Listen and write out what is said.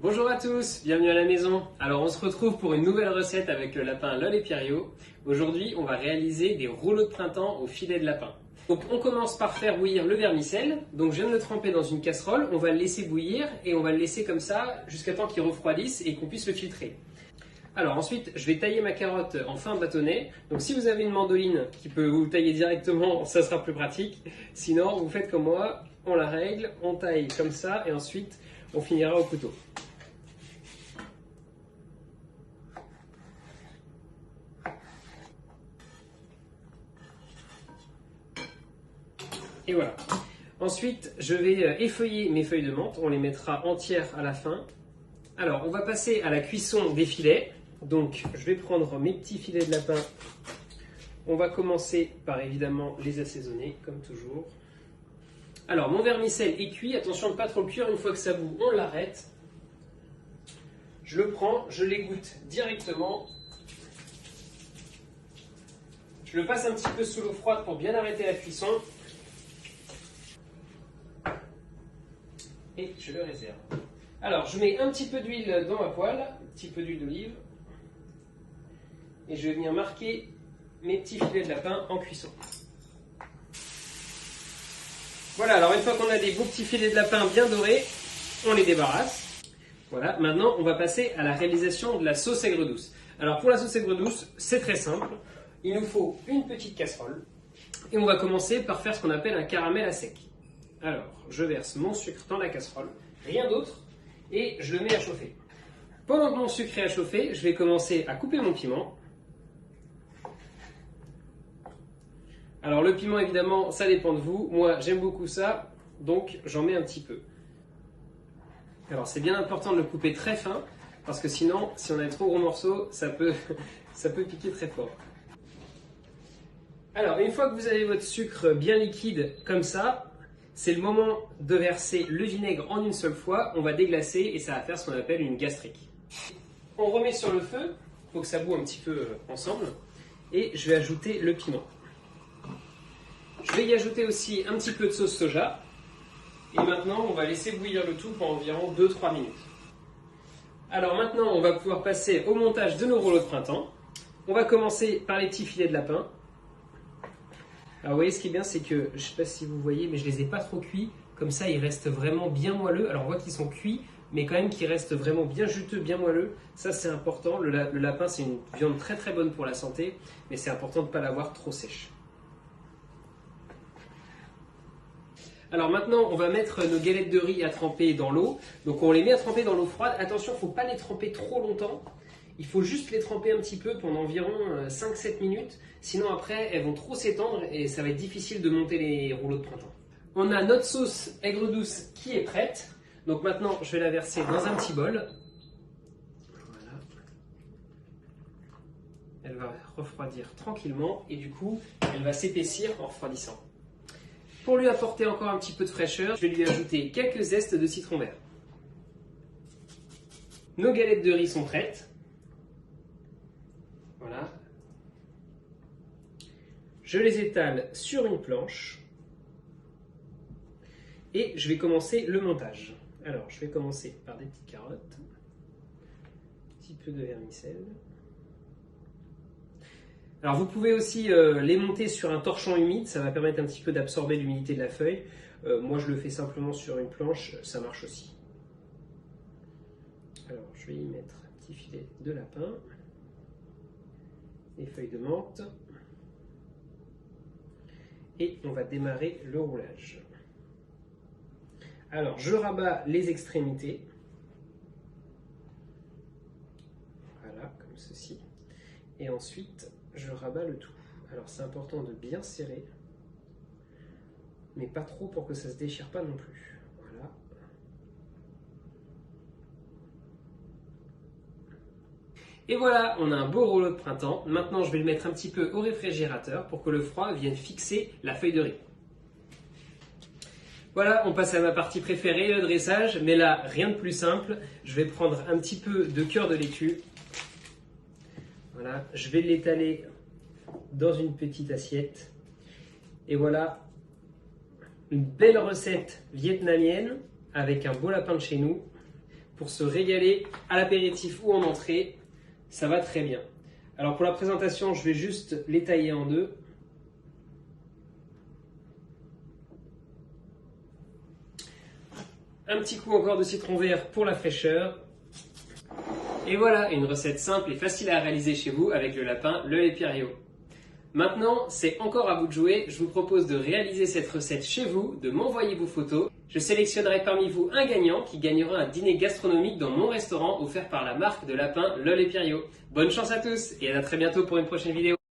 Bonjour à tous, bienvenue à la maison. Alors on se retrouve pour une nouvelle recette avec le lapin Lol et Pierriot. Aujourd'hui on va réaliser des rouleaux de printemps au filet de lapin. Donc on commence par faire bouillir le vermicelle. Donc je viens de le tremper dans une casserole, on va le laisser bouillir et on va le laisser comme ça jusqu'à temps qu'il refroidisse et qu'on puisse le filtrer. Alors ensuite je vais tailler ma carotte en fin bâtonnet. Donc si vous avez une mandoline qui peut vous tailler directement, ça sera plus pratique. Sinon vous faites comme moi, on la règle, on taille comme ça et ensuite on finira au couteau. Et voilà. Ensuite, je vais effeuiller mes feuilles de menthe. On les mettra entières à la fin. Alors, on va passer à la cuisson des filets. Donc, je vais prendre mes petits filets de lapin. On va commencer par évidemment les assaisonner, comme toujours. Alors, mon vermicelle est cuit. Attention de ne pas trop le cuire. Une fois que ça bout, on l'arrête. Je le prends, je l'égoutte directement. Je le passe un petit peu sous l'eau froide pour bien arrêter la cuisson. Et je le réserve. Alors, je mets un petit peu d'huile dans ma poêle, un petit peu d'huile d'olive. Et je vais venir marquer mes petits filets de lapin en cuisson. Voilà, alors une fois qu'on a des beaux petits filets de lapin bien dorés, on les débarrasse. Voilà, maintenant on va passer à la réalisation de la sauce aigre douce. Alors pour la sauce aigre douce, c'est très simple. Il nous faut une petite casserole. Et on va commencer par faire ce qu'on appelle un caramel à sec. Alors, je verse mon sucre dans la casserole, rien d'autre, et je le mets à chauffer. Pendant que mon sucre est à chauffer, je vais commencer à couper mon piment. Alors le piment, évidemment, ça dépend de vous. Moi, j'aime beaucoup ça, donc j'en mets un petit peu. Alors c'est bien important de le couper très fin, parce que sinon, si on a de trop gros morceaux, ça peut piquer très fort. Alors, une fois que vous avez votre sucre bien liquide comme ça, c'est le moment de verser le vinaigre en une seule fois. On va déglacer et ça va faire ce qu'on appelle une gastrique. On remet sur le feu pour que ça boue un petit peu ensemble. Et je vais ajouter le piment. Je vais y ajouter aussi un petit peu de sauce soja. Et maintenant, on va laisser bouillir le tout pendant environ 2-3 minutes. Alors maintenant, on va pouvoir passer au montage de nos rouleaux de printemps. On va commencer par les petits filets de lapin. Alors vous voyez, ce qui est bien, c'est que, je ne sais pas si vous voyez, mais je ne les ai pas trop cuits. Comme ça, ils restent vraiment bien moelleux. Alors on voit qu'ils sont cuits, mais quand même qu'ils restent vraiment bien juteux, bien moelleux. Ça, c'est important. Le lapin, c'est une viande très très bonne pour la santé, mais c'est important de ne pas l'avoir trop sèche. Alors maintenant, on va mettre nos galettes de riz à tremper dans l'eau. Donc on les met à tremper dans l'eau froide. Attention, il ne faut pas les tremper trop longtemps. Il faut juste les tremper un petit peu pendant environ 5-7 minutes. Sinon après, elles vont trop s'étendre et ça va être difficile de monter les rouleaux de printemps. On a notre sauce aigre douce qui est prête. Donc maintenant, je vais la verser dans un petit bol. Voilà. Elle va refroidir tranquillement et du coup, elle va s'épaissir en refroidissant. Pour lui apporter encore un petit peu de fraîcheur, je vais lui ajouter quelques zestes de citron vert. Nos galettes de riz sont prêtes. Voilà. Je les étale sur une planche et je vais commencer le montage. Alors, je vais commencer par des petites carottes, un petit peu de vermicelle. Alors, vous pouvez aussi les monter sur un torchon humide, ça va permettre un petit peu d'absorber l'humidité de la feuille. Moi, je le fais simplement sur une planche, ça marche aussi. Alors, je vais y mettre un petit filet de lapin. Les feuilles de menthe et on va démarrer le roulage. Alors je rabats les extrémités, voilà, comme ceci, et ensuite je rabats le tout. Alors c'est important de bien serrer, mais pas trop pour que ça se déchire pas non plus. Voilà. Et voilà, on a un beau rouleau de printemps. Maintenant, je vais le mettre un petit peu au réfrigérateur pour que le froid vienne fixer la feuille de riz. Voilà, on passe à ma partie préférée, le dressage. Mais là, rien de plus simple. Je vais prendre un petit peu de cœur de laitue. Voilà, je vais l'étaler dans une petite assiette. Et voilà, une belle recette vietnamienne avec un beau lapin de chez nous pour se régaler à l'apéritif ou en entrée. Ça va très bien. Alors pour la présentation, je vais juste les tailler en deux. Un petit coup encore de citron vert pour la fraîcheur. Et voilà, une recette simple et facile à réaliser chez vous avec le lapin, le lait Pierriot. Maintenant, c'est encore à vous de jouer. Je vous propose de réaliser cette recette chez vous, de m'envoyer vos photos. Je sélectionnerai parmi vous un gagnant qui gagnera un dîner gastronomique dans mon restaurant offert par la marque de lapin, le lait Pierriot. Bonne chance à tous et à très bientôt pour une prochaine vidéo.